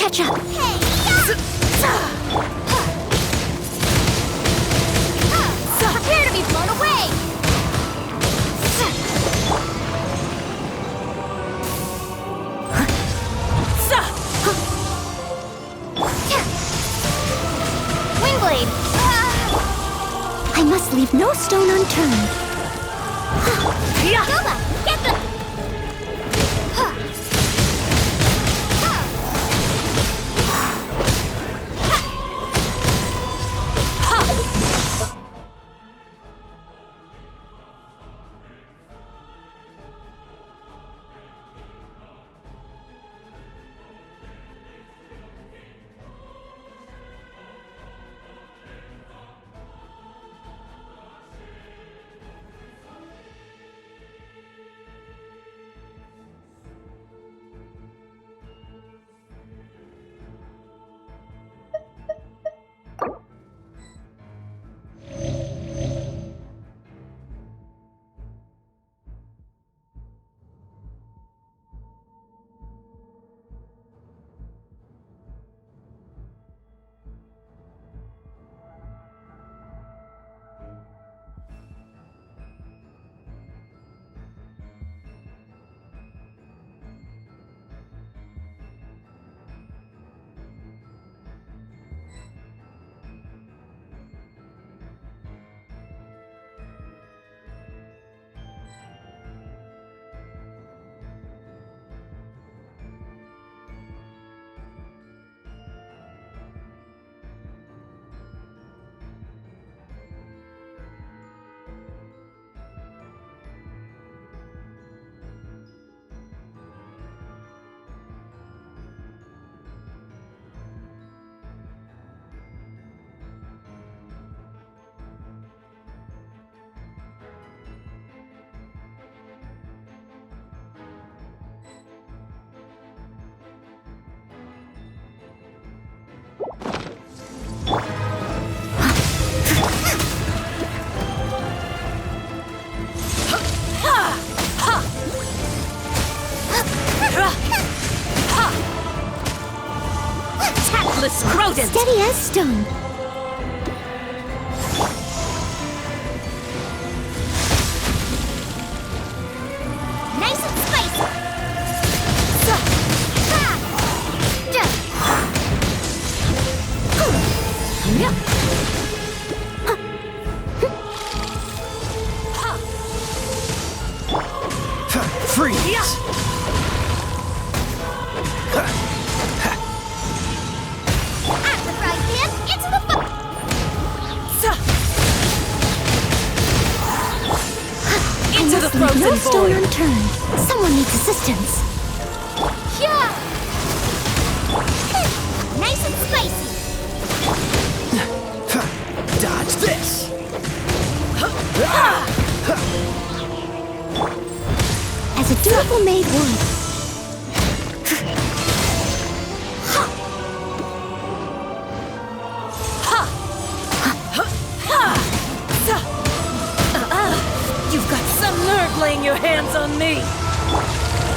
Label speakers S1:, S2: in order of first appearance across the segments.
S1: catch up.
S2: Hey, prepare to be blown away. Windblade.
S1: I must leave no stone unturned.
S2: Nova, get the.
S1: Tactless rodent! Steady as stone.
S2: Nice and spicy.
S3: Freeze!
S2: At the frying pan, into the fire.
S1: Into the frozen no stone unturned. Someone needs assistance.
S2: Yeah. Nice and spicy.
S3: Dodge this!
S1: As a durable maid would.
S4: You've got some nerve laying your hands on me!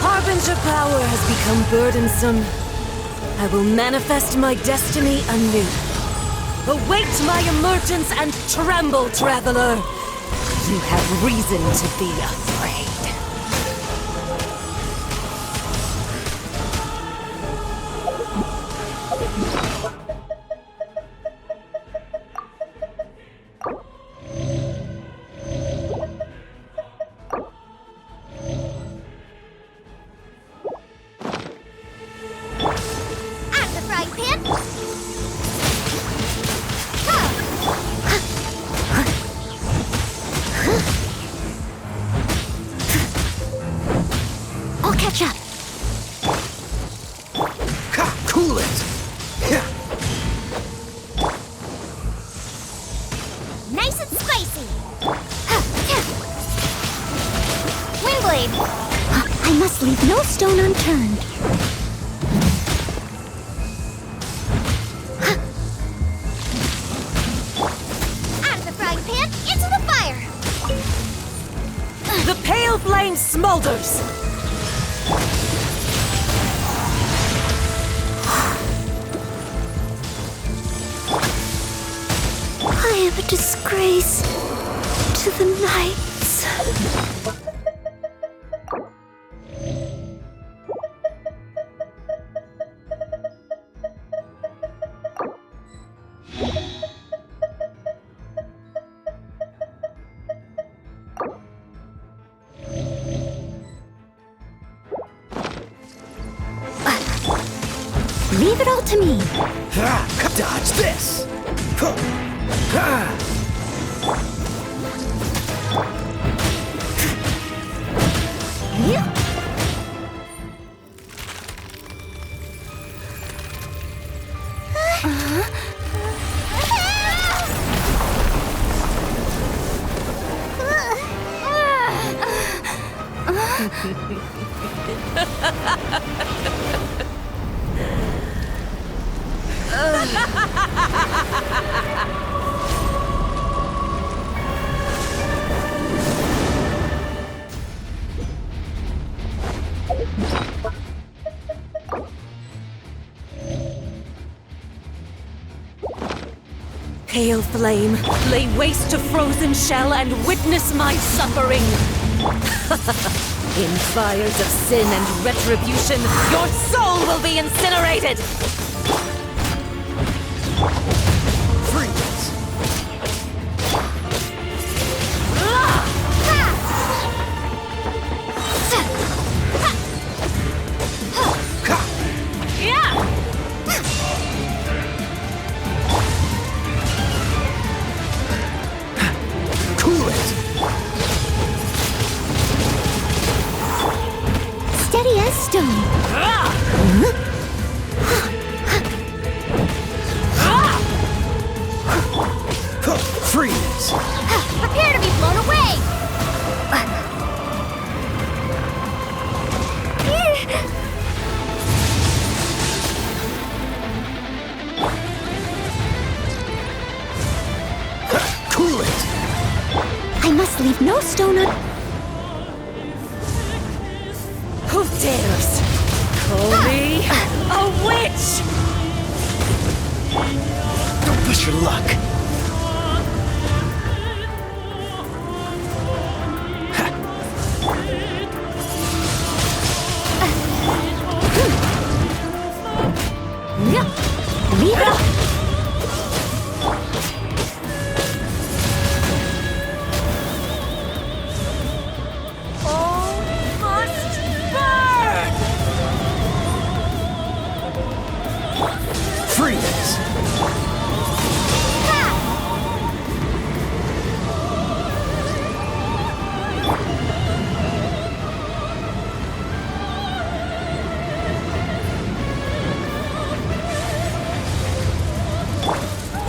S4: Harbinger power has become burdensome. I will manifest my destiny anew. Await my emergence and tremble, traveler! You have reason to be afraid.
S1: I'll catch up.
S3: Ha! Cool it!
S2: Nice and spicy. Windblade.
S1: I must leave no stone unturned.
S2: Out of the frying pan, into the fire.
S4: The pale flame smolders!
S1: grace to the knights. Leave it all to me.
S3: Dodge this!
S4: Pale flame, lay waste to frozen shell and witness my suffering. In fires of sin and retribution, your soul will be incinerated!
S3: Freeze! Cool it!
S1: Steady as stone.
S3: Freeze!
S2: Prepare to be blown away!
S3: Cool it!
S1: I must leave no stone un...
S4: Who dares call me a witch?
S3: Don't push your luck!
S1: Leave it all...
S4: All must burn!
S3: Freeze!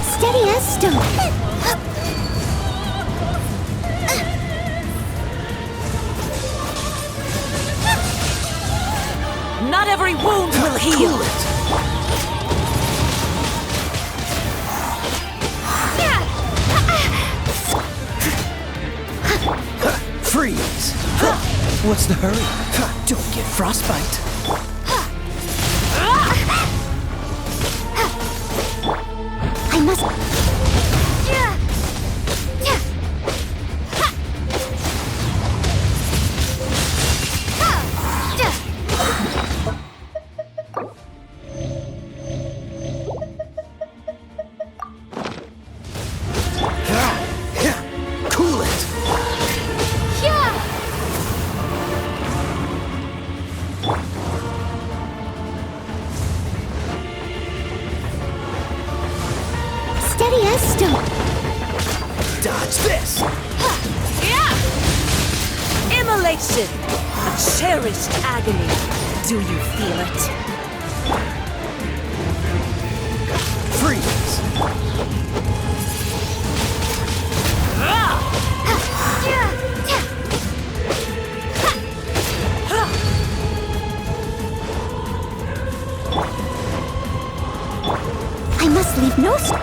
S1: Steady as stone.
S4: Not every wound will heal!
S3: Cool it! Freeze! What's the hurry? Don't get frostbite.
S1: I must...
S3: Cool it!
S1: Steady as stone.
S3: Dodge this!
S4: Immolation! A cherished agony. Do you feel it?
S3: Freeze!
S1: I must leave no stone.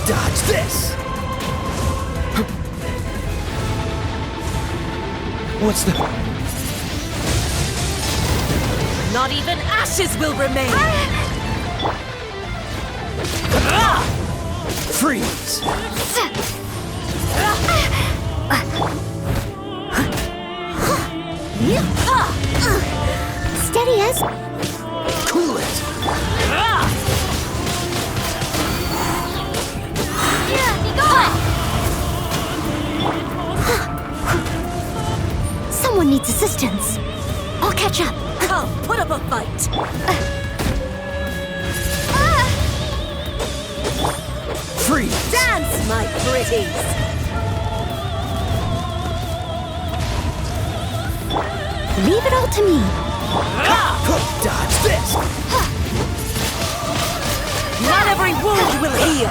S3: Dodge this! What's the...
S4: Not even ashes will remain!
S3: Freeze!
S1: Steady as...
S3: Cool it.
S2: Here, be gone!
S1: Someone needs assistance. I'll catch up.
S4: Come, put up a fight.
S3: Freeze.
S4: Dance, my pretties.
S1: Leave it all to me.
S3: Dodge this.
S4: Not every wound will heal.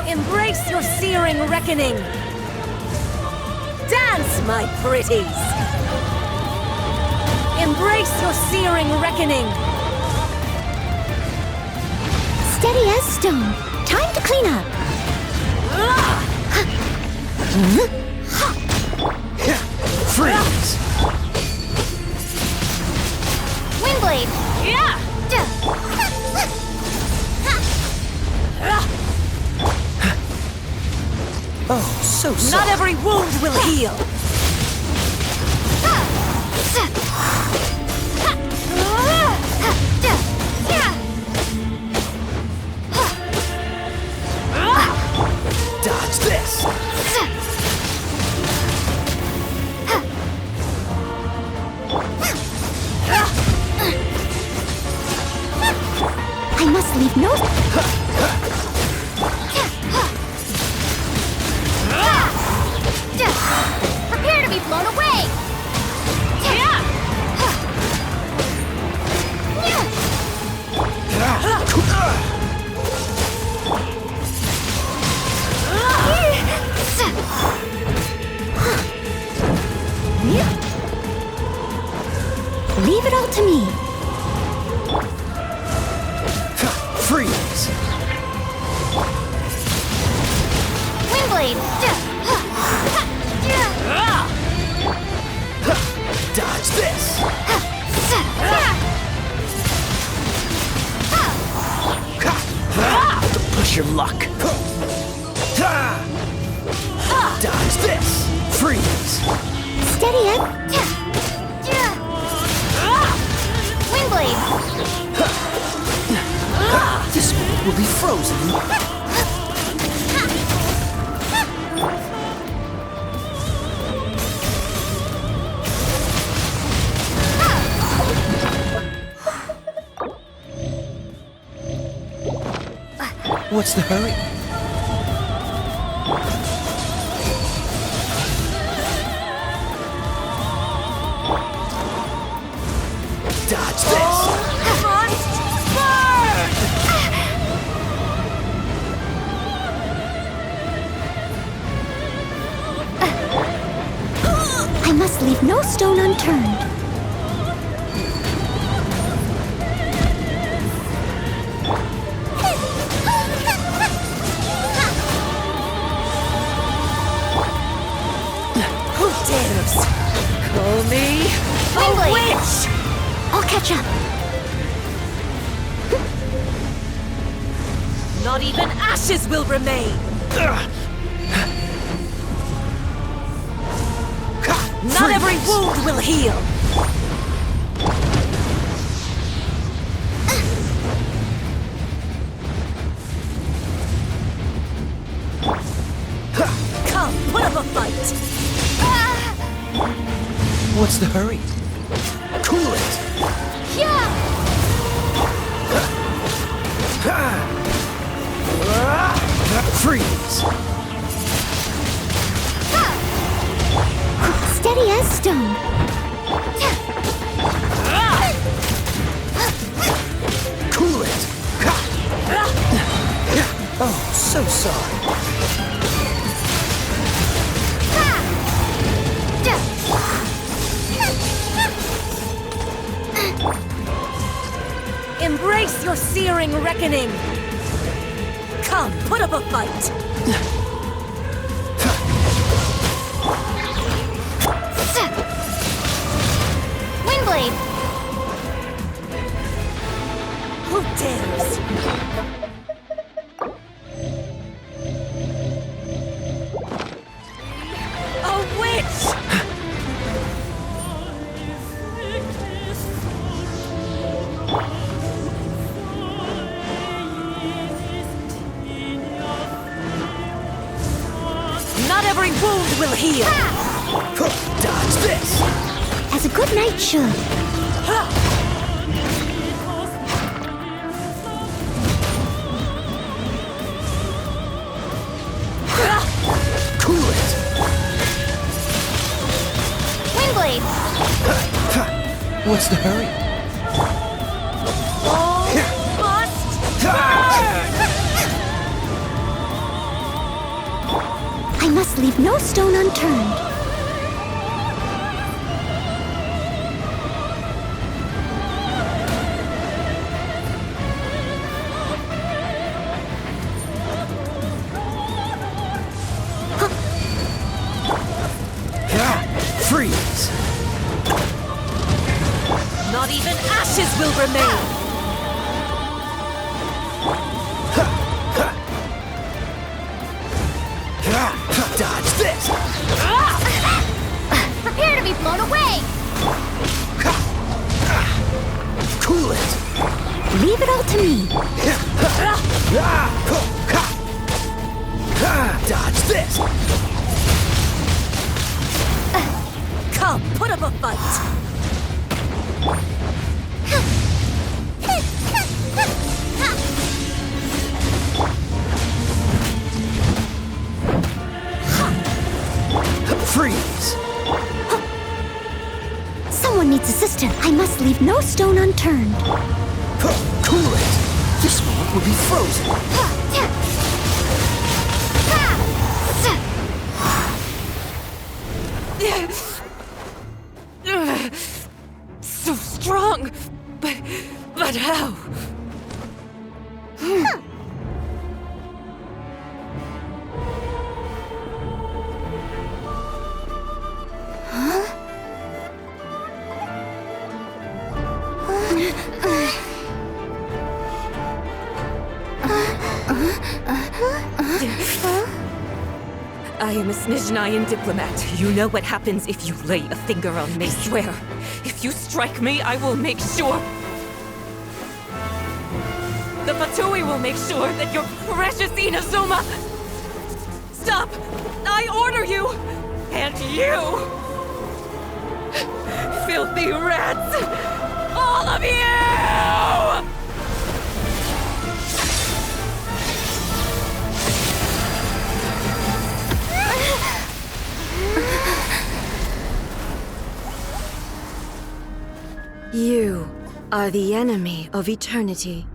S4: Embrace your searing reckoning. Dance, my pretties. Embrace your searing reckoning.
S1: Steady as stone. Time to clean up.
S3: Freeze.
S2: Windblade!
S4: Yeah!
S3: Oh, so
S4: Not
S3: sorry.
S4: every wound will heal.
S3: Dodge this.
S1: I must leave no...
S2: Prepare to be blown away!
S1: Leave it all to me.
S3: Freeze.
S2: Windblade!
S3: Dodge this. Push your luck. Dodge this. Freeze.
S1: Steady as...
S2: Windblade!
S3: This one will be frozen. What's the hurry? Dodge this.
S1: I must leave no stone unturned.
S4: Who dares call me a
S2: Windblade!
S4: witch?
S1: I'll catch up.
S4: Not even ashes will remain. Not every wound will heal. Come, put up a fight.
S3: What's the hurry? Cool it. Freeze.
S1: Steady as stone.
S3: Cool it. Oh, so sorry.
S4: Embrace your searing reckoning. Come, put up a fight.
S2: Windblade!
S4: Who dares? A witch! Not every wound will heal.
S3: Dodge this!
S1: As a good knight should.
S3: Cool it!
S2: Windblade!
S3: What's the hurry?
S1: I must leave no stone unturned.
S3: Freeze!
S4: Not even ashes will remain.
S3: Dodge this!
S2: Prepare to be blown away!
S3: Cool it!
S1: Leave it all to me.
S3: Dodge this!
S4: Come, put up a fight.
S3: Freeze!
S1: Someone needs assistance. I must leave no stone unturned.
S3: Cool it! This one will be frozen!
S4: So strong, but how? I am a Snezhnayan diplomat. You know what happens if you lay a finger on me. Swear, if you strike me, I will make sure. The Fatui will make sure that your precious Inazuma. Stop! I order you! And you! Filthy rats! All of you! You are the enemy of eternity.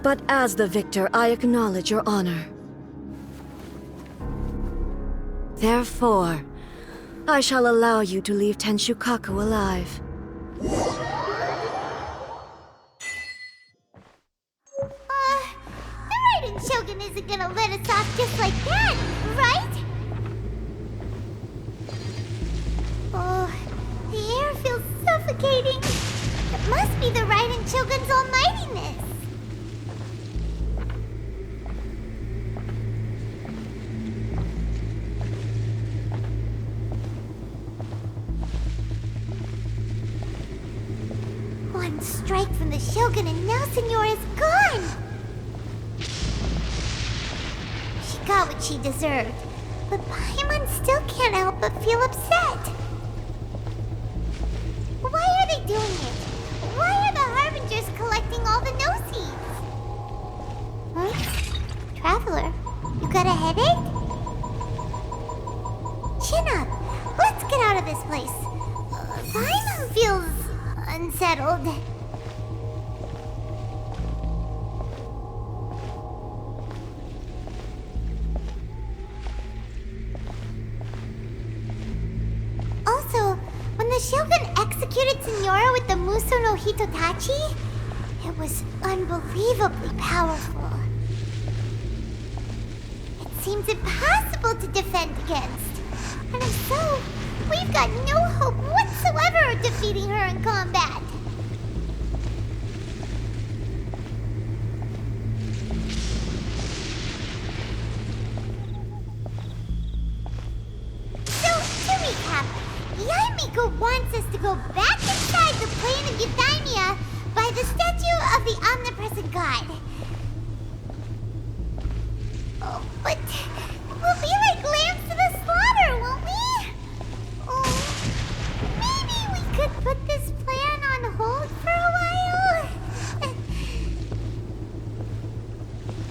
S4: But as the victor, I acknowledge your honor. Therefore, I shall allow you to leave Tenshukaku alive.
S2: The Raiden Shogun isn't gonna let us off just like that, right? Oh, the air feels suffocating. It must be the Raiden Shogun's almightiness. One strike from the Shogun and now Senora is gone! She got what she deserved, but Paimon still can't help but feel upset. Why are they doing it? Why are the Harbingers collecting all the no-seeds? Huh? Traveler, you got a headache? Chin up. Let's get out of this place. Paimon feels unsettled. Also, when the Shogun executed Senora with the Muso no Hitotachi, it was unbelievably powerful. It seems impossible to defend against. And if so, We've got no hope whatsoever of defeating her in combat. So, to recap, Yaimiko wants us to go back inside the plane of Eudaimia by the statue of the omnipresent god. Oh, but we'll be like lambs to the slaughter, won't we? Oh, maybe we could put this plan on hold for a while?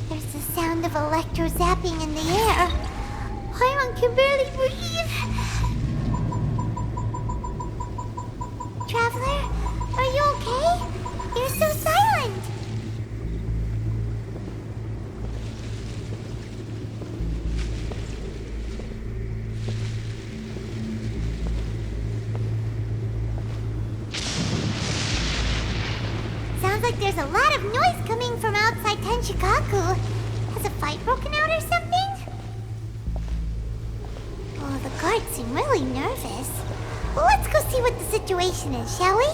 S2: There's the sound of electro-zapping in the air. Paimon can barely breathe. Traveler, are you okay? You're so silent. Sounds like there's a lot of noise coming from outside Tenshikaku. Has a fight broken out or something? Oh, the guards seem really nervous. Well, let's go see what the situation is, shall we?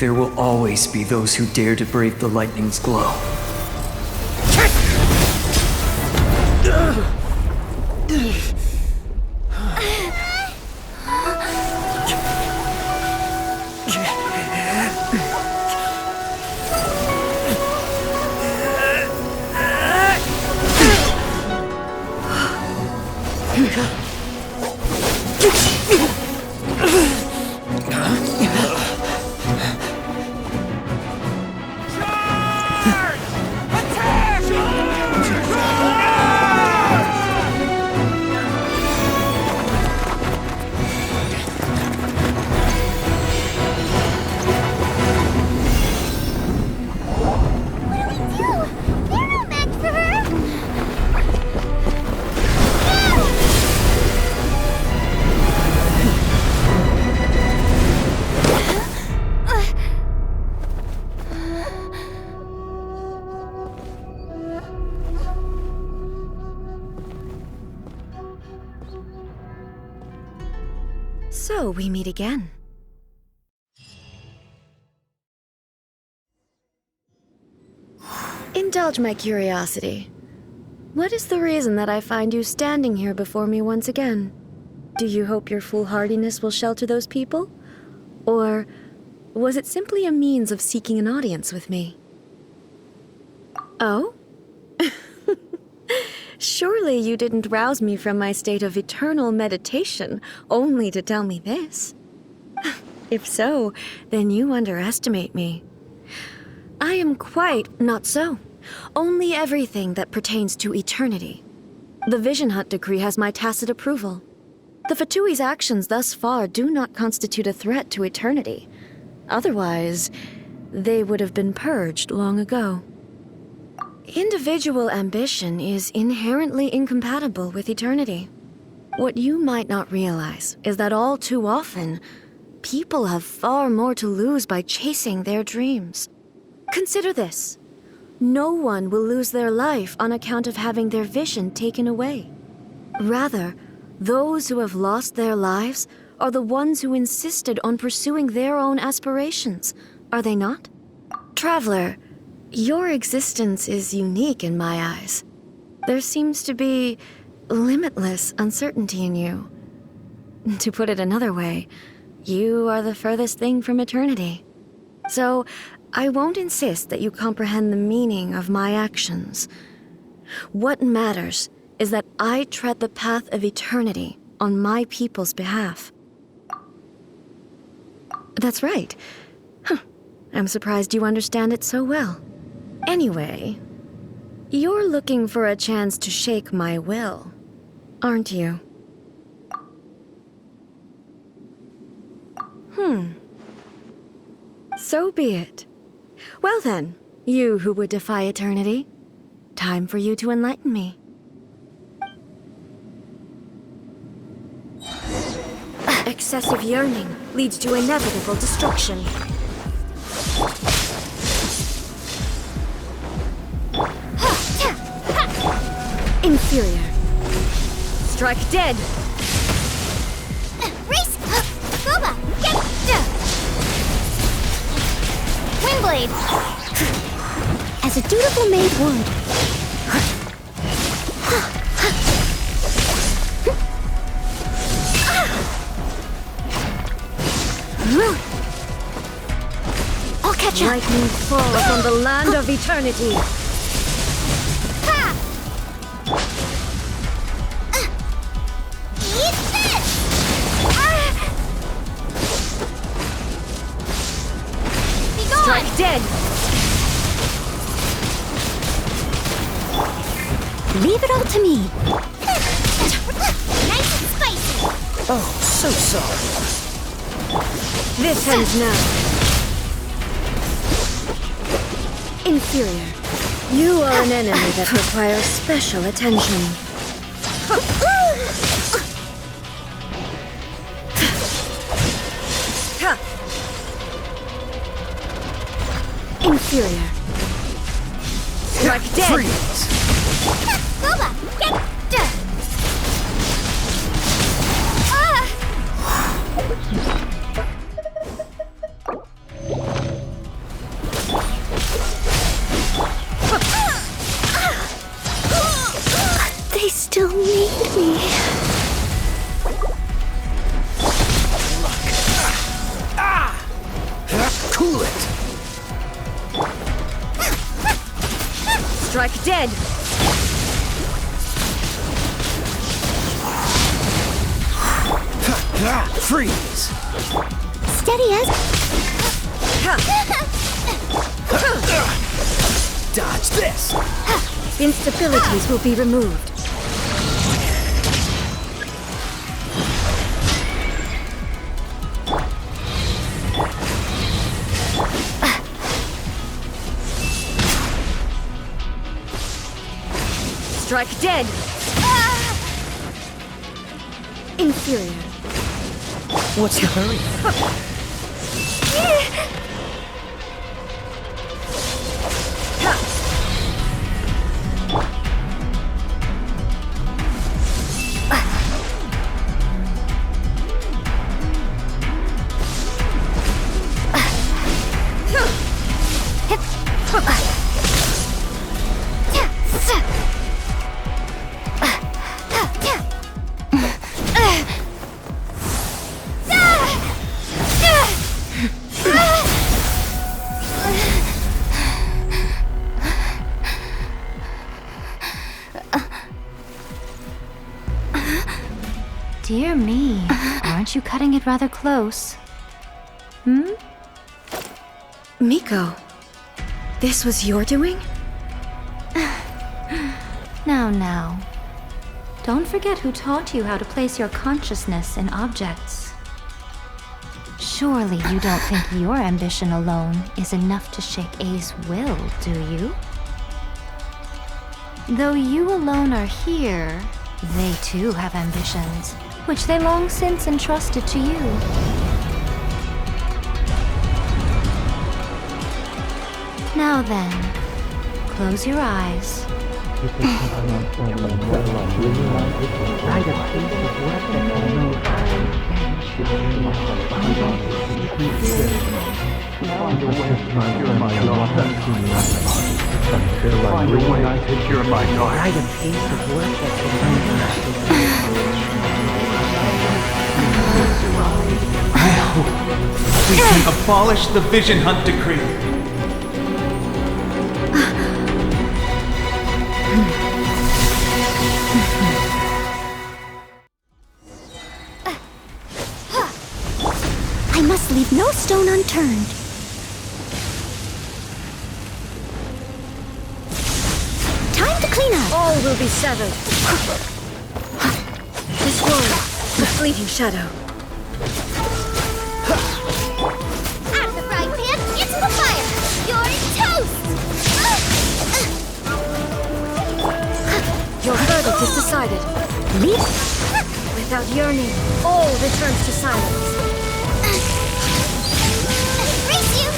S5: There will always be those who dare to brave the lightning's glow.
S4: So we meet again. Indulge my curiosity. What is the reason that I find you standing here before me once again? Do you hope your foolhardiness will shelter those people? Or was it simply a means of seeking an audience with me? Oh? Surely you didn't rouse me from my state of eternal meditation only to tell me this. If so, then you underestimate me. I am quite not so. Only everything that pertains to eternity. The Vision Hunt decree has my tacit approval. The Fatui's actions thus far do not constitute a threat to eternity. Otherwise, they would have been purged long ago. Individual ambition is inherently incompatible with eternity. What you might not realize is that all too often, people have far more to lose by chasing their dreams. Consider this. No one will lose their life on account of having their vision taken away. Rather, those who have lost their lives are the ones who insisted on pursuing their own aspirations, are they not? Traveler, your existence is unique in my eyes. There seems to be limitless uncertainty in you. To put it another way, you are the furthest thing from eternity. So, I won't insist that you comprehend the meaning of my actions. What matters is that I tread the path of eternity on my people's behalf. That's right. I'm surprised you understand it so well. Anyway, you're looking for a chance to shake my will, aren't you? So be it. Well then, you who would defy eternity, time for you to enlighten me. Excessive yearning leads to inevitable destruction. Inferior. Strike dead!
S2: Race! Boba! Get! Windblade!
S1: As a dutiful maid would. I'll catch up.
S4: Lightning falls on the land of eternity.
S2: Ha! Eat this! Be gone!
S4: Strike dead!
S1: Leave it all to me.
S2: Nice and spicy!
S3: Oh, so sorry.
S4: This ends now. Inferior. You are an enemy that requires special attention. Inferior. Strike dead!
S3: Freeze!
S2: Boba! Get!
S1: They still need me.
S3: Cool it!
S4: Strike dead!
S3: Freeze!
S1: Steady as...
S3: Dodge this!
S4: Instabilities will be removed. Strike dead! Inferior.
S3: What's the hurry?
S1: Dear me, aren't you cutting it rather close?
S4: Miko, this was your doing?
S1: Now. Don't forget who taught you how to place your consciousness in objects. Surely you don't think your ambition alone is enough to shake A's will, do you? Though you alone are here, they too have ambitions, which they long since entrusted to you. Now then, close your eyes.
S6: We can abolish the Vision Hunt Decree.
S1: I must leave no stone unturned. Time to clean up.
S4: All will be severed. This world, the fleeting shadow. verdict is decided.
S2: Leap.
S4: Without yearning, all returns to silence.
S2: Race you!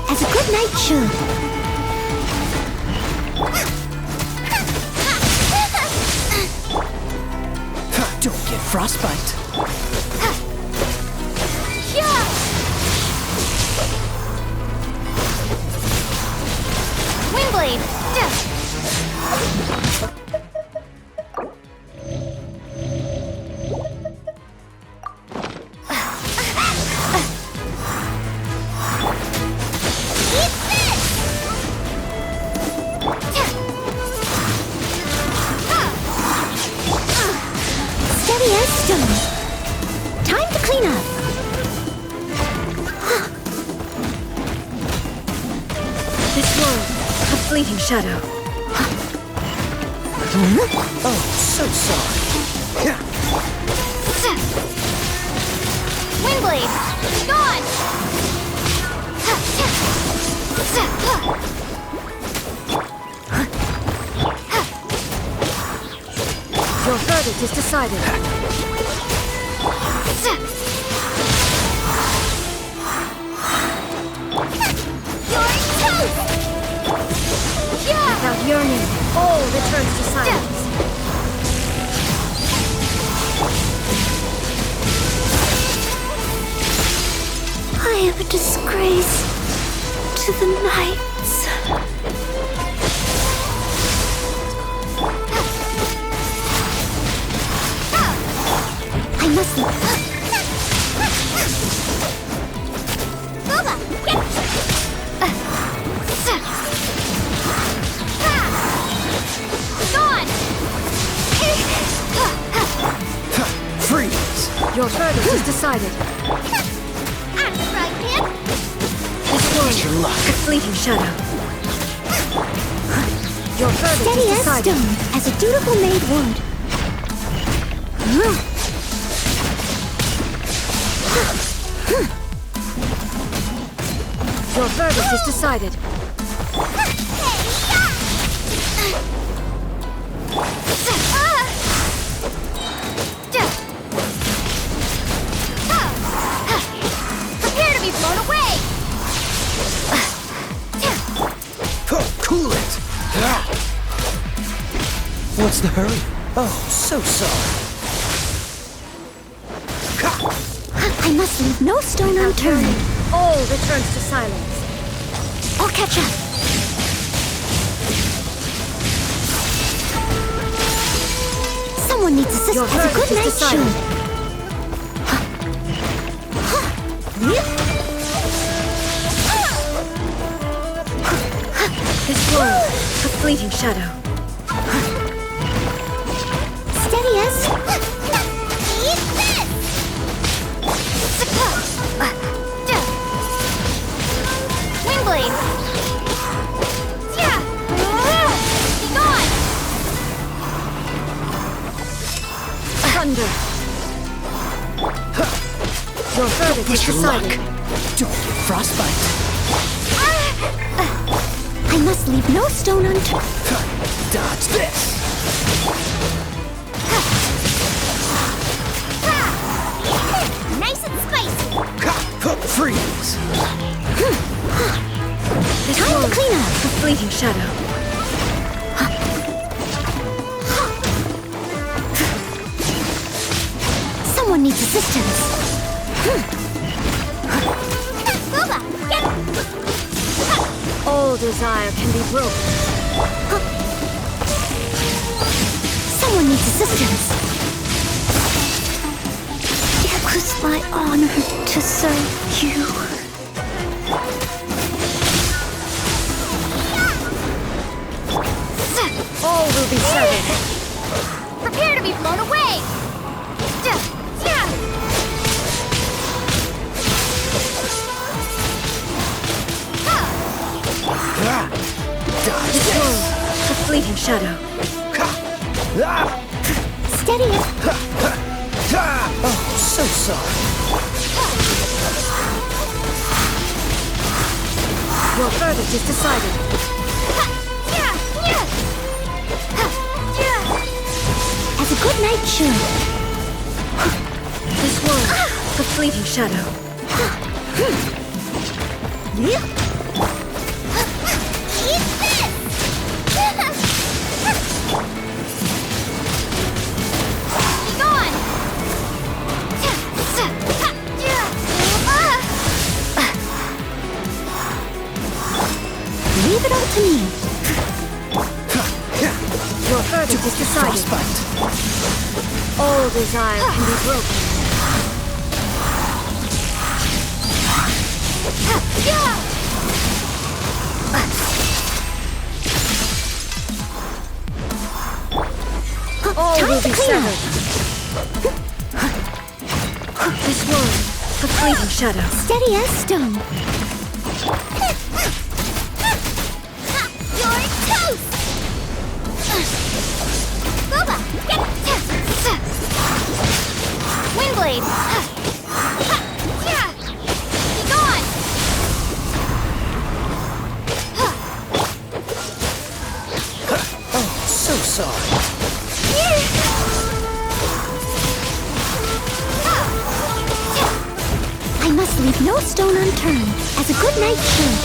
S2: As a good knight should.
S3: Don't get frostbite.
S2: Windblade! Steady as stone. Time to clean up.
S4: This world, a fleeting shadow.
S3: Oh, so sorry.
S2: Windblade! Gone!
S4: Your verdict is decided.
S2: You're toast!
S4: Without yearning, all returns to silence.
S2: I am a disgrace to the knights. I must leave. Boba, get! Gone!
S3: Freeze!
S4: Your verdict is decided.
S2: Axe, right hand!
S4: This world,
S3: Your luck.
S4: a fleeting shadow. Your verdict
S2: Steady
S4: is
S2: as
S4: decided.
S2: stone, as a dutiful maid would.
S4: Your verdict is decided.
S2: Prepare to be blown away!
S3: Cool it! What's the hurry? Oh, so sorry.
S2: I must leave no stone unturned.
S4: All returns to silence.
S2: I'll catch up. Someone needs assistance.
S4: Your
S2: As a
S4: verdict
S2: good
S4: is
S2: knight
S4: decided.
S2: should.
S4: This world, a fleeting shadow.
S2: Steady as. Eat this! Windblade! Yeah! Be gone!
S4: Thunder. Your verdict is
S3: Push your luck.
S4: decided.
S3: Don't get frostbite.
S2: I must leave no stone unturned.
S3: Dodge this.
S2: Nice and spicy!
S3: Freeze.
S4: This
S2: Time to
S4: world,
S2: clean up.
S4: a fleeting shadow.
S2: Someone needs assistance. Boba, get!
S4: All desire can be broken.
S2: Someone needs assistance. It was my honor to serve you.
S4: All will be severed.
S2: Prepare to be blown away!
S3: Dodge
S4: This
S3: this.
S4: world, a fleeting shadow.
S2: Steady as.
S3: Oh, so sorry.
S4: Your verdict is decided.
S2: As a good knight should.
S4: This world, a fleeting shadow.
S2: Eat this! Be gone!
S1: Leave it all to me.
S4: Your verdict is decided.
S3: Frostbite.
S4: All desire can be broken. All
S1: Time
S4: will
S1: to
S4: be
S1: clean
S4: severed. This world, a fleeting shadow.
S1: Steady as stone.
S2: You're toast! Boba, get Windblade! Be gone!
S3: Oh, so sorry.
S1: I must leave no stone unturned, as a good knight should.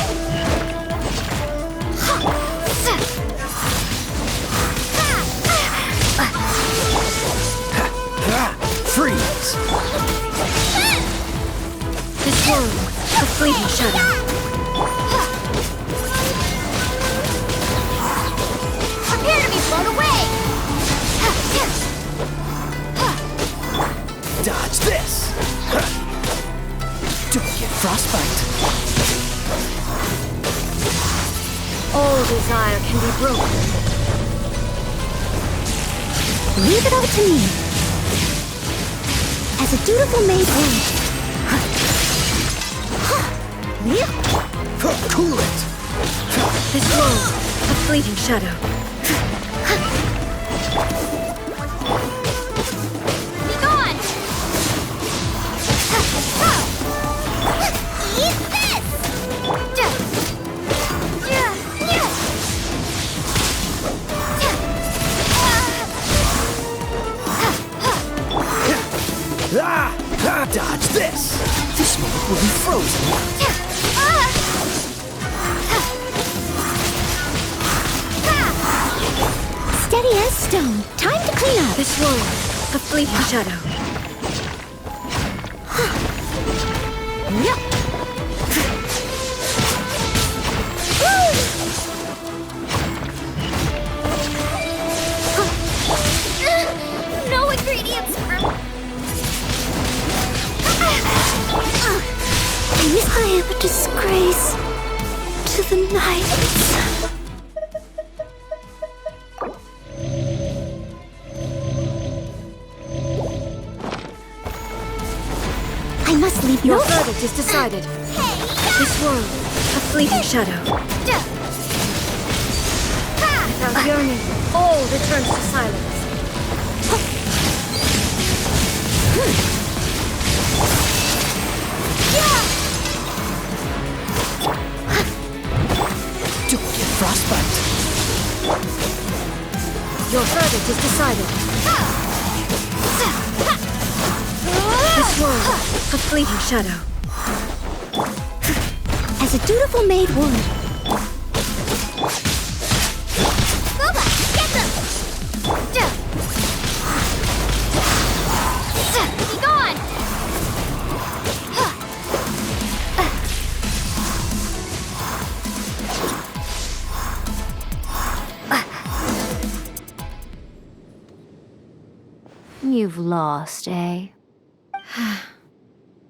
S3: Freeze.
S4: This world, a fleeting shadow.
S2: Prepare to be blown away!
S3: Dodge this. Don't get frostbite.
S4: All desire can be broken.
S1: Leave it all to me. As a dutiful maid would.
S3: Cool it.
S4: This world, a fleeting shadow.
S2: Be gone! Eat this!
S3: Dodge this. This moment will be frozen.
S1: Steady as stone. Time to clean up.
S4: This world, a fleeting shadow.
S2: No ingredients for...
S1: I am a disgrace to the knights. I must leave
S4: Your
S1: no
S4: verdict is decided. This world, a fleeting shadow. Without yearning, all returns to silence.
S3: Don't get frostbite.
S4: Your verdict is decided. This world, a fleeting shadow.
S1: as a dutiful maid would.
S2: Boba, get them! Be gone!
S1: You've lost, eh?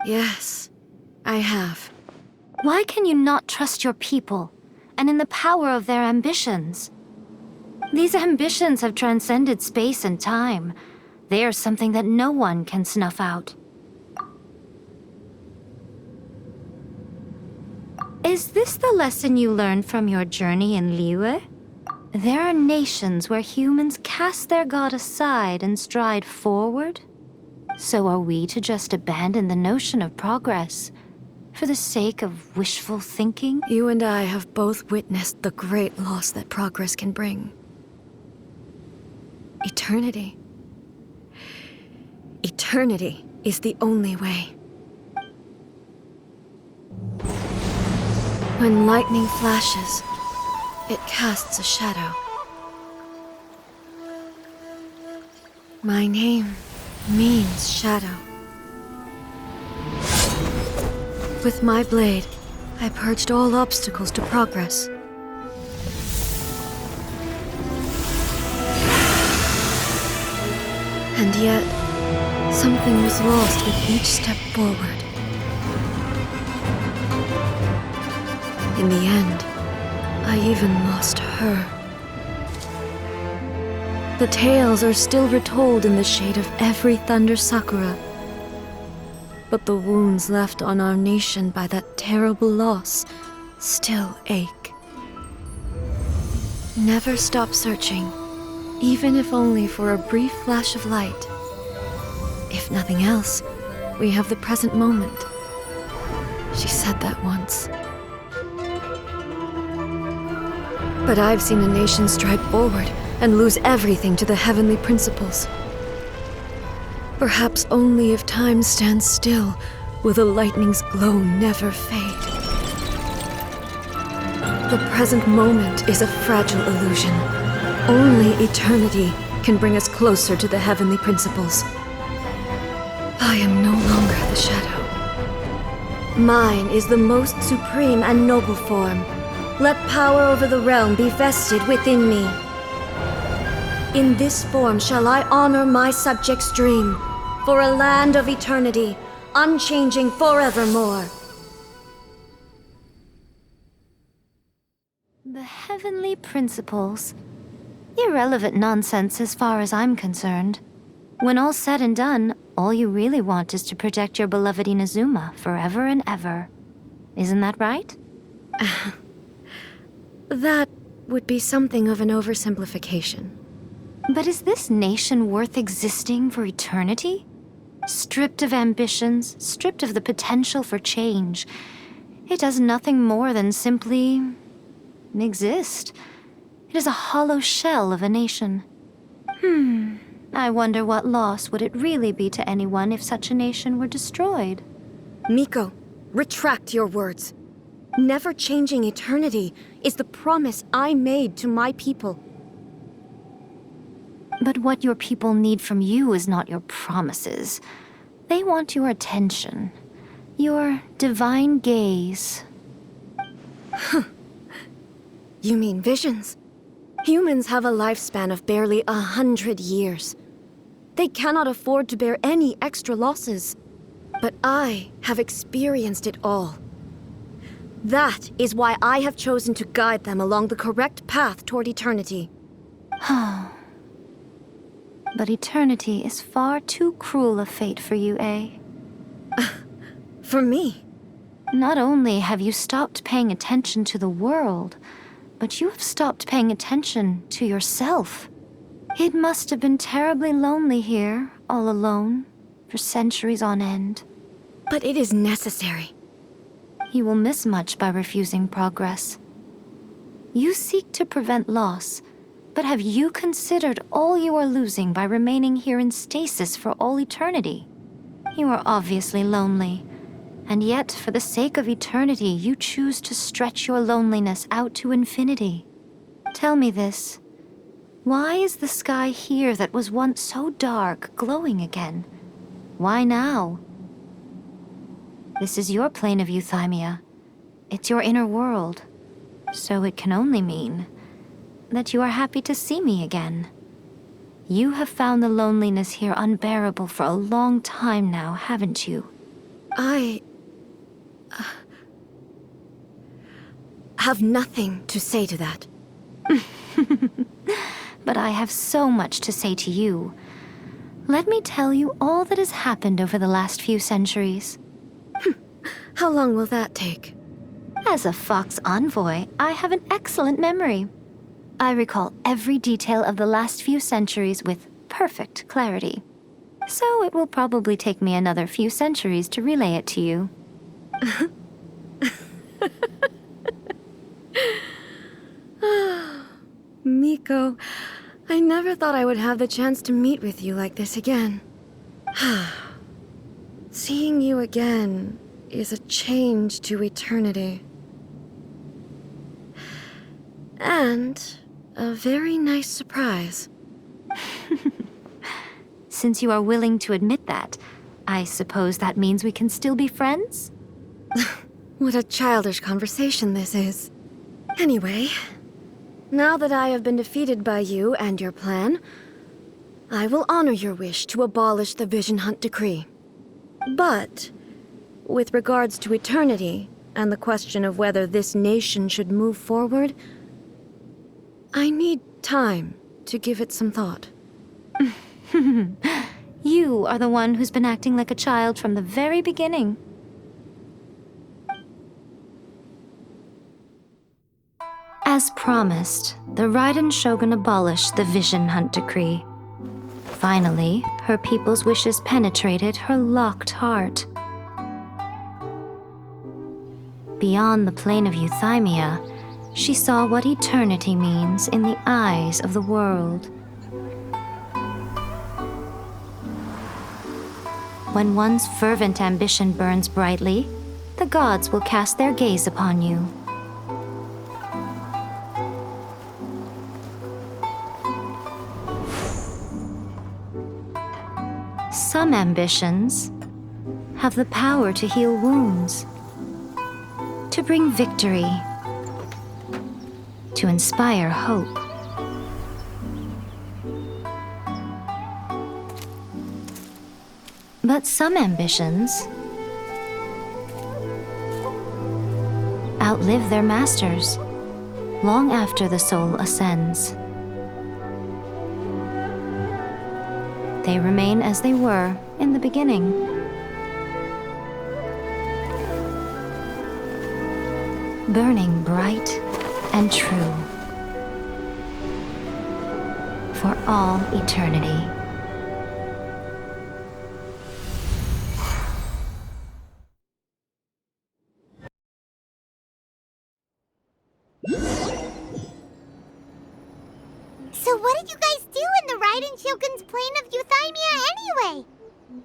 S4: Yes, I have.
S1: Why can you not trust your people, and in the power of their ambitions? These ambitions have transcended space and time. They are something that no one can snuff out. Is this the lesson you learned from your journey in Liyue? There are nations where humans cast their god aside and stride forward. So are we to just abandon the notion of progress For the sake of wishful thinking?
S4: You and I have both witnessed the great loss that progress can bring. Eternity. Eternity is the only way. When lightning flashes, it casts a shadow. My name means shadow. With my blade, I purged all obstacles to progress. And yet, something was lost with each step forward. In the end, I even lost her. The tales are still retold in the shade of every Thunder Sakura. But the wounds left on our nation by that terrible loss still ache. Never stop searching, even if only for a brief flash of light. If nothing else, we have the present moment. She said that once. But I've seen a nation stride forward and lose everything to the heavenly principles. Perhaps only if time stands still will the lightning's glow never fade. The present moment is a fragile illusion. Only eternity can bring us closer to the heavenly principles. I am no longer the shadow. Mine is the most supreme and noble form. Let power over the realm be vested within me. In this form shall I honor my subjects' dream, for a land of eternity, unchanging forevermore.
S1: The heavenly principles. Irrelevant nonsense as far as I'm concerned. When all's said and done, all you really want is to protect your beloved Inazuma forever and ever. Isn't that right?
S4: That would be something of an oversimplification.
S1: But is this nation worth existing for eternity? Stripped of ambitions, stripped of the potential for change, it does nothing more than simply exist. It is a hollow shell of a nation. I wonder what loss would it really be to anyone if such a nation were destroyed?
S4: Miko, retract your words. Never changing eternity is the promise I made to my people.
S1: But what your people need from you is not your promises. They want your attention. Your divine gaze.
S4: You mean visions? Humans have a lifespan of barely 100 years. They cannot afford to bear any extra losses. But I have experienced it all. That is why I have chosen to guide them along the correct path toward eternity.
S1: But eternity is far too cruel a fate for you, eh?
S4: For me?
S1: Not only have you stopped paying attention to the world, but you have stopped paying attention to yourself. It must have been terribly lonely here, all alone, for centuries on end.
S4: But it is necessary.
S1: You will miss much by refusing progress. You seek to prevent loss, but have you considered all you are losing by remaining here in stasis for all eternity? You are obviously lonely, and yet for the sake of eternity you choose to stretch your loneliness out to infinity. Tell me this. Why is the sky here that was once so dark glowing again? Why now? This is your plane of euthymia. It's your inner world. So it can only mean that you are happy to see me again. You have found the loneliness here unbearable for a long time now, haven't you?
S4: I have nothing to say to that.
S1: But I have so much to say to you. Let me tell you all that has happened over the last few centuries.
S4: How long will that take?
S1: As a Fox envoy, I have an excellent memory. I recall every detail of the last few centuries with perfect clarity. So it will probably take me another few centuries to relay it to you.
S4: Miko, I never thought I would have the chance to meet with you like this again. Seeing you again is a change to eternity. And a very nice surprise.
S1: Since you are willing to admit that, I suppose that means we can still be friends?
S4: What a childish conversation this is. Anyway, now that I have been defeated by you and your plan, I will honor your wish to abolish the Vision Hunt Decree. But, with regards to eternity and the question of whether this nation should move forward, I need time to give it some thought.
S1: You are the one who's been acting like a child from the very beginning. As promised, the Raiden Shogun abolished the Vision Hunt Decree. Finally, her people's wishes penetrated her locked heart. Beyond the plane of Euthymia, she saw what eternity means in the eyes of the world. When one's fervent ambition burns brightly, the gods will cast their gaze upon you. Some ambitions have the power to heal wounds, to bring victory, to inspire hope. But some ambitions outlive their masters long after the soul ascends. They remain as they were in the beginning. Burning bright and true for all eternity.
S2: So what did you guys do in the Raiden Shogun's plane of Euthymia anyway?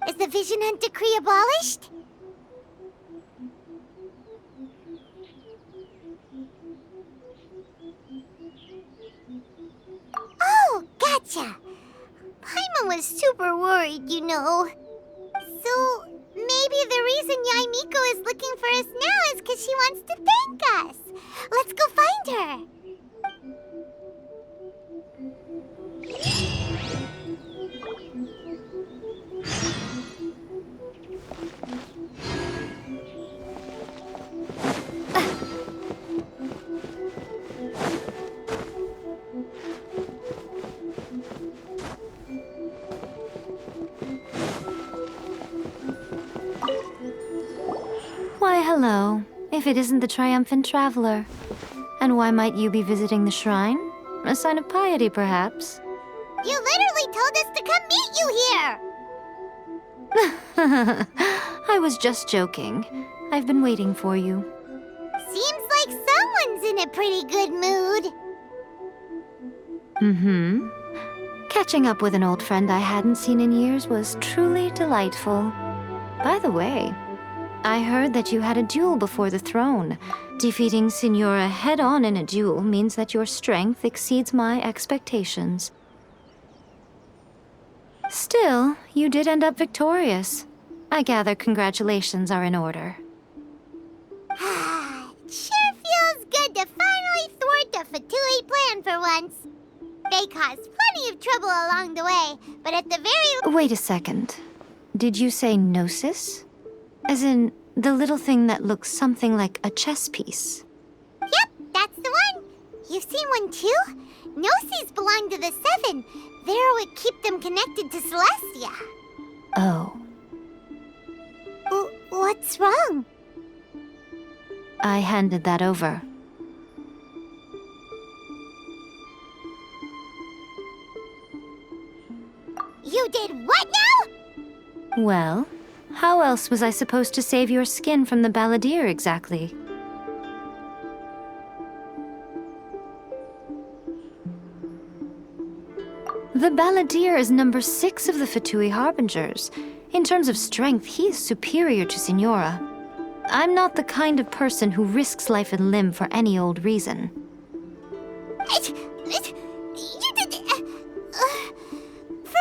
S2: Is the Vision Hunt Decree abolished? Oh, gotcha. Paimon was super worried, you know. So maybe the reason Yaimiko is looking for us now is because she wants to thank us. Let's go find her.
S1: Why, hello, if it isn't the triumphant traveler. And why might you be visiting the shrine? A sign of piety, perhaps?
S2: You literally told us to come meet you here!
S1: I was just joking. I've been waiting for you.
S2: Seems like someone's in a pretty good mood.
S1: Mm-hmm. Catching up with an old friend I hadn't seen in years was truly delightful. By the way, I heard that you had a duel before the throne. Defeating Signora head-on in a duel means that your strength exceeds my expectations. Still, you did end up victorious. I gather congratulations are in order.
S2: It sure feels good to finally thwart the Fatui plan for once. They caused plenty of trouble along the way, but at the very...
S1: Wait a second. Did you say gnosis? As in, the little thing that looks something like a chess piece?
S2: Yep, that's the one. You've seen one too? Gnosis belong to the Seven. They're what keep them connected to Celestia.
S1: Oh.
S2: What's wrong?
S1: I handed that over.
S2: You did what now?
S1: Well, how else was I supposed to save your skin from the balladeer exactly? The Balladeer is number 6 of the Fatui Harbingers. In terms of strength, he is superior to Signora. I'm not the kind of person who risks life and limb for any old reason.
S2: For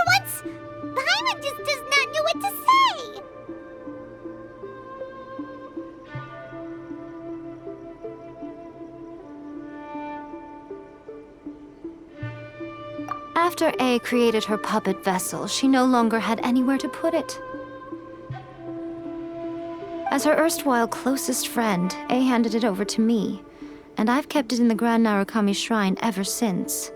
S2: once, Paimon just does not know what to say.
S1: After A created her puppet vessel, she no longer had anywhere to put it. As her erstwhile closest friend, A handed it over to me, and I've kept it in the Grand Narukami Shrine ever since.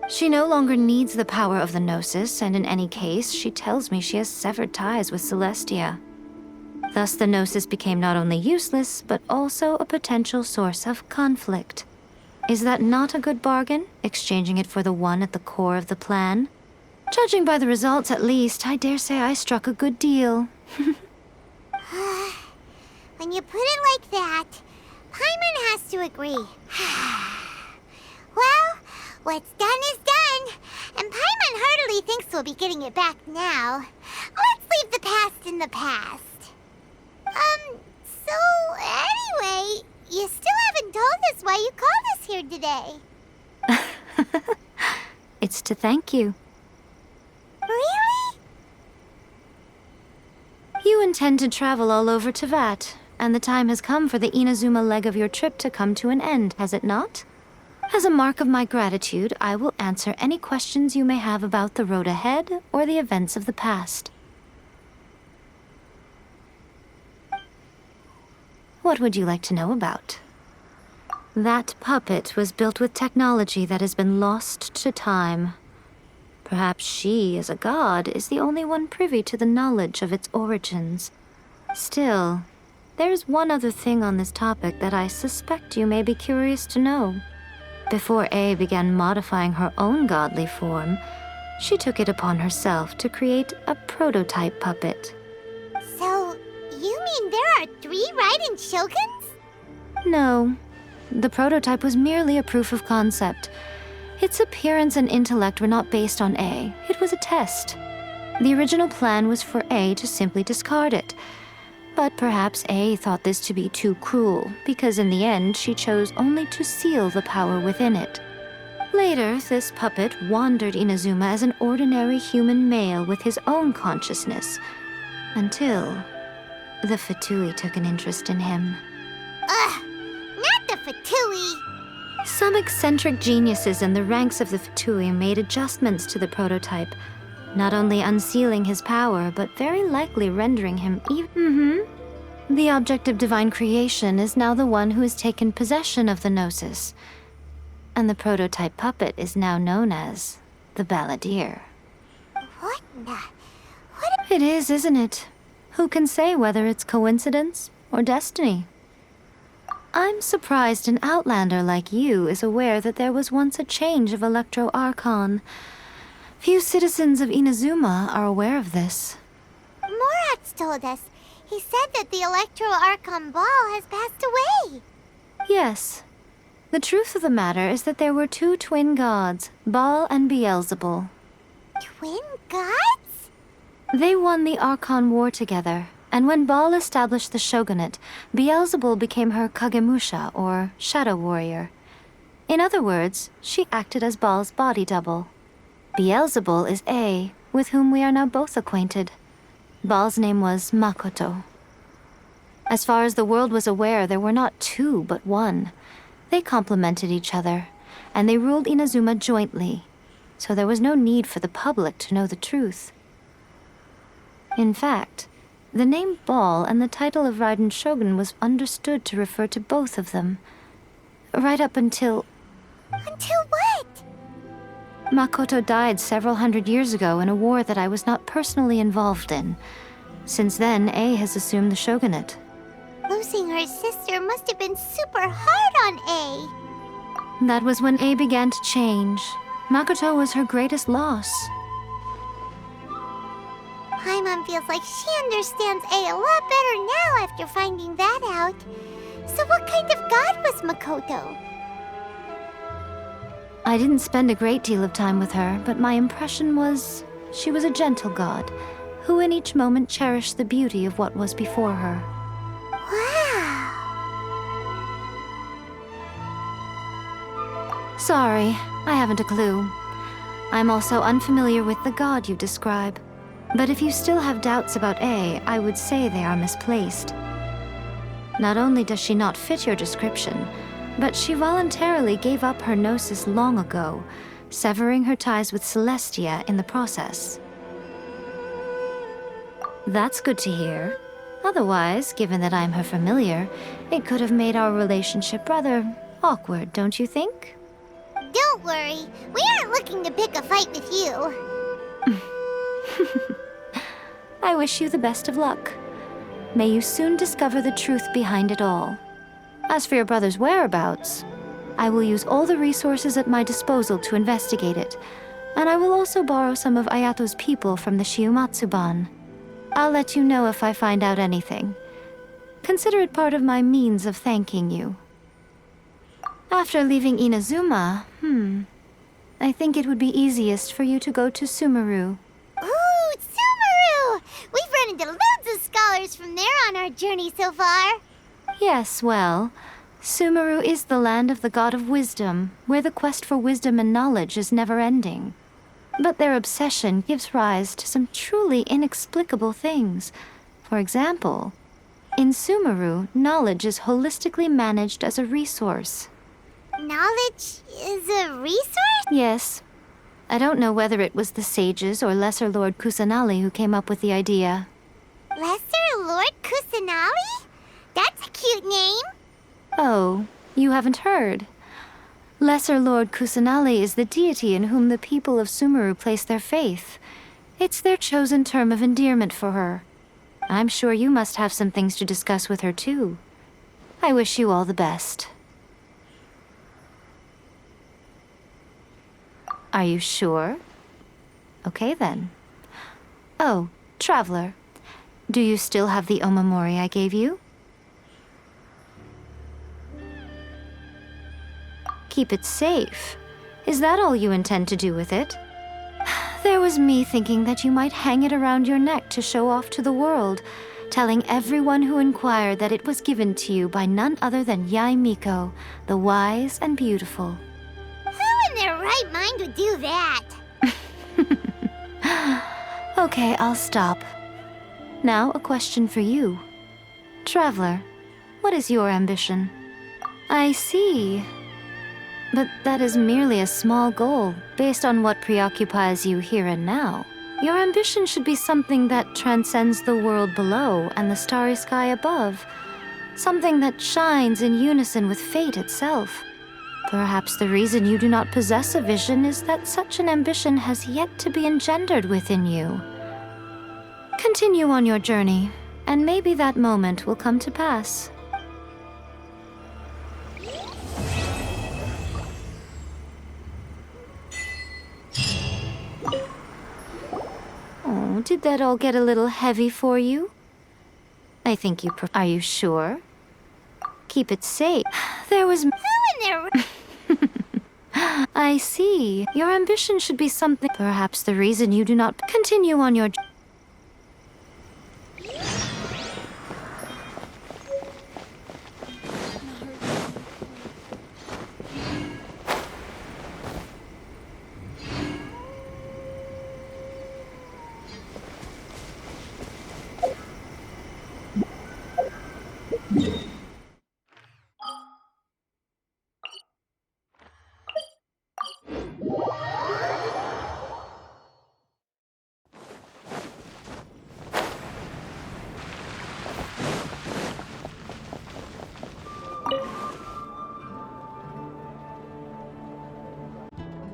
S1: She no longer needs the power of the Gnosis, and in any case, she tells me she has severed ties with Celestia. Thus, the Gnosis became not only useless, but also a potential source of conflict. Is that not a good bargain, exchanging it for the one at the core of the plan? Judging by the results, at least, I dare say I struck a good deal.
S2: When you put it like that, Paimon has to agree. Well, what's done is done, and Paimon heartily thinks we'll be getting it back now. Let's leave the past in the past. So anyway, you still haven't told us why you called us here today.
S1: It's to thank you.
S2: Really?
S1: You intend to travel all over Teyvat, and the time has come for the Inazuma leg of your trip to come to an end, has it not? As a mark of my gratitude, I will answer any questions you may have about the road ahead or the events of the past. What would you like to know about? That puppet was built with technology that has been lost to time. Perhaps she, as a god, is the only one privy to the knowledge of its origins. Still, there's one other thing on this topic that I suspect you may be curious to know. Before A began modifying her own godly form, she took it upon herself to create a prototype puppet.
S2: So, you mean there are 3 Raiden Shoguns?
S1: No, the prototype was merely a proof of concept. Its appearance and intellect were not based on A. It was a test. The original plan was for A to simply discard it. But perhaps A thought this to be too cruel, because in the end she chose only to seal the power within it. Later, this puppet wandered Inazuma as an ordinary human male with his own consciousness, until the Fatui took an interest in him.
S2: Ugh, not the Fatui.
S1: Some eccentric geniuses in the ranks of the Fatui made adjustments to the prototype, not only unsealing his power, but very likely rendering him even... The object of divine creation is now the one who has taken possession of the Gnosis, and the prototype puppet is now known as the Balladeer.
S2: What the...
S1: It is, isn't it? Who can say whether it's coincidence or destiny? I'm surprised an outlander like you is aware that there was once a change of Electro Archon. Few citizens of Inazuma are aware of this.
S2: Morat's told us. He said that the Electro Archon Ball has passed away.
S1: Yes. The truth of the matter is that there were 2 twin gods, Baal and Beelzebul.
S2: Twin gods?
S1: They won the Archon War together, and when Baal established the shogunate, Beelzebul became her Kagemusha, or shadow warrior. In other words, she acted as Baal's body double. Beelzebul is A, with whom we are now both acquainted. Baal's name was Makoto. As far as the world was aware, there were not 2, but 1. They complemented each other, and they ruled Inazuma jointly, so there was no need for the public to know the truth. In fact, the name Baal and the title of Raiden Shogun was understood to refer to both of them, right up until...
S2: Until what?
S1: Makoto died several hundred years ago in a war that I was not personally involved in. Since then, A has assumed the shogunate.
S2: Losing her sister must have been super hard on A.
S1: That was when A began to change. Makoto was her greatest loss.
S2: Paimon feels like she understands A a lot better now after finding that out. So what kind of god was Makoto?
S1: I didn't spend a great deal of time with her, but my impression was she was a gentle god, who in each moment cherished the beauty of what was before her.
S2: Wow.
S1: Sorry, I haven't a clue. I'm also unfamiliar with the god you describe. But if you still have doubts about A, I would say they are misplaced. Not only does she not fit your description, but she voluntarily gave up her gnosis long ago, severing her ties with Celestia in the process. That's good to hear. Otherwise, given that I'm her familiar, it could have made our relationship rather awkward, don't you think?
S2: Don't worry, we aren't looking to pick a fight with you.
S1: I wish you the best of luck. May you soon discover the truth behind it all. As for your brother's whereabouts, I will use all the resources at my disposal to investigate it, and I will also borrow some of Ayato's people from the Shiumatsuban. I'll let you know if I find out anything. Consider it part of my means of thanking you. After leaving Inazuma, I think it would be easiest for you to go to Sumeru.
S2: Ooh, Sumeru! We've run into loads of scholars from there on our journey so far.
S1: Yes, well, Sumeru is the land of the god of wisdom, where the quest for wisdom and knowledge is never-ending. But their obsession gives rise to some truly inexplicable things. For example, in Sumeru, knowledge is holistically managed as a resource.
S2: Knowledge is a resource?
S1: Yes. I don't know whether it was the sages or Lesser Lord Kusanali who came up with the idea.
S2: Lesser Lord Kusanali? That's a cute name.
S1: Oh, you haven't heard. Lesser Lord Kusanali is the deity in whom the people of Sumeru place their faith. It's their chosen term of endearment for her. I'm sure you must have some things to discuss with her, too. I wish you all the best. Are you sure? Okay, then. Oh, Traveler. Do you still have the Omamori I gave you? Keep it safe. Is that all you intend to do with it? There was me thinking that you might hang it around your neck to show off to the world, telling everyone who inquired that it was given to you by none other than Yai Miko, the wise and beautiful.
S2: Who in their right mind would do that?
S1: Okay, I'll stop. Now, a question for you. Traveler, what is your ambition? I see. But that is merely a small goal, based on what preoccupies you here and now. Your ambition should be something that transcends the world below and the starry sky above. Something that shines in unison with fate itself. Perhaps the reason you do not possess a vision is that such an ambition has yet to be engendered within you. Continue on your journey, and maybe that moment will come to pass. Oh, did that all get a little heavy for you? I think you Are you sure? Keep it safe. There was...
S2: Who in their...
S1: I see. Your ambition should be something... Perhaps the reason you do not... Continue on your...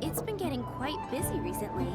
S7: It's been getting quite busy recently.